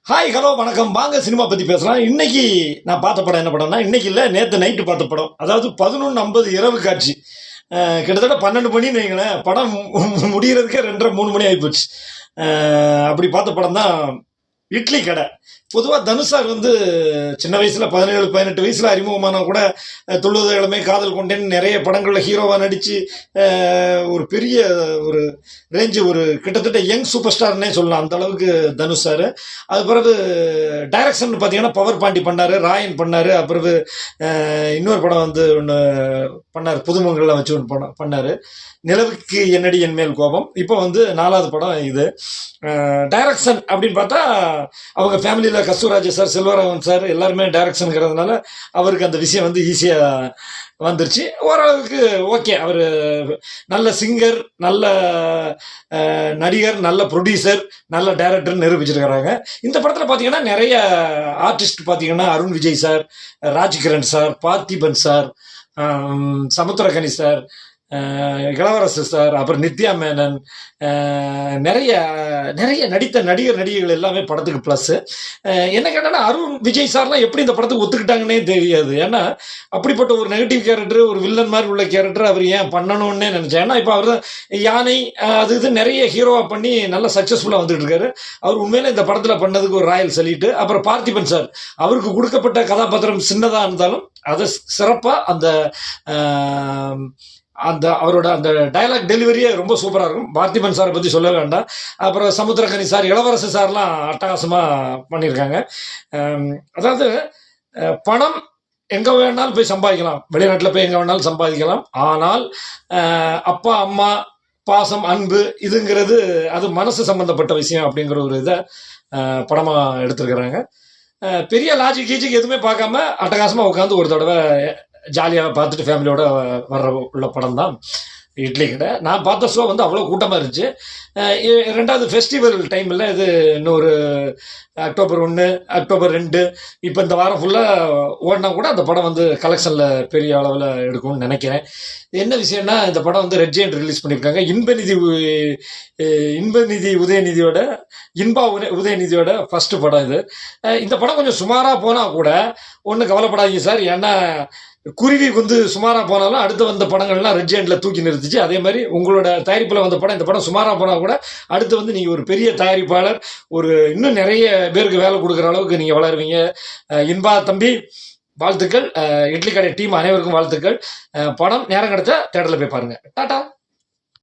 Hi hello வணக்கம். வாங்க cinema பற்றி பேசலாம். இன்னைக்கு நான் பார்த்த படம் என்ன படம்னா, இன்னைக்கு இல்லை நேற்று நைட்டு பார்த்த படம். அதாவது 11:50 இரவு காட்சி. கிட்டத்தட்ட 12 மணின்னு வைங்களேன். படம் முடிகிறதுக்கே 2:30 3 மணி ஆகிப்போச்சு. அப்படி பார்த்த படம் தான் இட்லி கடை. பொதுவாக தனுஷ் சார் சின்ன வயசில் 17 18 வயசில் அறிமுகமான கூட 90 இளமை காதல் கொண்டேன்னு நிறைய படங்களில் ஹீரோவாக நடித்து ஒரு பெரிய ஒரு ரேஞ்சு, ஒரு கிட்டத்தட்ட யங் சூப்பர் ஸ்டார்னே சொல்லலாம், அந்த அளவுக்கு தனுஷ் சார். அது பிறகு டைரக்ஷன் பார்த்தீங்கன்னா பவர் பாண்டி பண்ணார், ராயன் பண்ணார். அப்புறம் இன்னொரு படம் ஒன்று பண்ணார், புதுமங்கள்லாம் வச்சு ஒன்று படம் பண்ணார், நிலவுக்கு என்னடி என் மேல் கோபம். இப்போ 4வது படம் இது. டைரக்ஷன் அப்படின்னு பார்த்தா அவங்க ஃபேமிலியில் கஸ்தூராஜ் சார், செல்வராகவன் சார் எல்லாருமே டைரக்ஷனுங்கிறதுனால அவருக்கு அந்த விஷயம் ஈஸியாக வந்துருச்சு. ஓரளவுக்கு ஓகே. அவர் நல்ல சிங்கர், நல்ல நடிகர், நல்ல ப்ரொடியூசர், நல்ல டைரக்டர் நிரூபிச்சிருக்கிறாங்க. இந்த படத்தில் பார்த்தீங்கன்னா நிறைய ஆர்டிஸ்ட் பார்த்தீங்கன்னா Arun Vijay sir, Rajkiran sir, Parthiban sir, Samuthirakani sir, Ilavarasu sir, அப்புறம் நித்யா மேனன், நிறைய நிறைய நடித்த நடிகர்கள் எல்லாமே படத்துக்கு ப்ளஸ். என்ன கேட்டால் அருண் விஜய் சார்லாம் எப்படி இந்த படத்துக்கு ஒத்துக்கிட்டாங்கன்னே தெரியாது. ஏன்னா அப்படிப்பட்ட ஒரு நெகட்டிவ் கேரக்டர், ஒரு வில்லன் மாதிரி உள்ள கேரக்டர் அவர் ஏன் பண்ணணும்னே நினச்சேன். ஏன்னா இப்போ அவர் தான் யானை இது நிறைய ஹீரோவாக பண்ணி நல்லா சக்ஸஸ்ஃபுல்லாக வந்துட்டு இருக்காரு. அவர் உண்மையிலே இந்த படத்தில் பண்ணதுக்கு ஒரு ராயல் சல்யூட். அப்புறம் பார்த்திபன் சார், அவருக்கு கொடுக்கப்பட்ட கதாபாத்திரம் சின்னதாக இருந்தாலும் அதை சிறப்பாக அந்த அவரோட அந்த டயலாக் டெலிவரியே ரொம்ப சூப்பராக இருக்கும். பார்த்திபன் சாரை பற்றி சொல்ல வேண்டாம். அப்புறம் சமுத்திரகனி சார், இளவரசு சார்லாம் அட்டகாசமாக பண்ணியிருக்காங்க. அதாவது பணம் எங்கே வேணாலும் போய் சம்பாதிக்கலாம், வெளிநாட்டில் போய் எங்கே வேணாலும் சம்பாதிக்கலாம். ஆனால் அப்பா அம்மா பாசம் அன்பு இதுங்கிறது அது மனசு சம்மந்தப்பட்ட விஷயம் அப்படிங்கிற ஒரு இதை படமாக எடுத்துருக்கிறாங்க. பெரிய லாஜிக் கீஜிக் எதுவுமே பார்க்காம அட்டகாசமாக உட்காந்து ஒரு தடவை ஜாலியாக பார்த்துட்டு ஃபேமிலியோட உள்ள படம் தான் இட்லி கடை. நான் பார்த்த ஷோ அவ்வளோ கூட்டமாக இருந்துச்சு. 2வது ஃபெஸ்டிவல் டைமில் இது இன்னொரு அக்டோபர் 1 அக்டோபர் 2 இப்போ இந்த வாரம் ஃபுல்லாக ஓடினா கூட அந்த படம் கலெக்ஷனில் பெரிய அளவில் எடுக்கும்னு நினைக்கிறேன். என்ன விஷயம்னா, இந்த படம் ரெட் ஜெயண்ட் ரிலீஸ் பண்ணியிருக்காங்க. இன்பா உதயநிதியோட ஃபர்ஸ்ட் படம் இது. இந்த படம் கொஞ்சம் சுமாராக போனால் கூட ஒன்றும் கவலைப்படாதீங்க சார். ஏன்னா குருவி சுமாராக போனாலும் அடுத்து வந்த படங்கள்லாம் ரெட் ஜெயண்ட்ல தூக்கி நிறுத்துச்சு. அதே மாதிரி உங்களோட தயாரிப்பில் வந்த படம், இந்த படம் சுமாராக போனால் கூட அடுத்து நீங்கள் ஒரு பெரிய தயாரிப்பாளர், ஒரு இன்னும் நிறைய பேருக்கு வேலை கொடுக்குற அளவுக்கு நீங்கள் வளருவீங்க. இன்பா தம்பி வாழ்த்துக்கள். இட்லி கடை டீம் அனைவருக்கும் வாழ்த்துக்கள். படம் நேரம் கிடைச்சா தியேட்டரில் போய் பாருங்க. டாடா.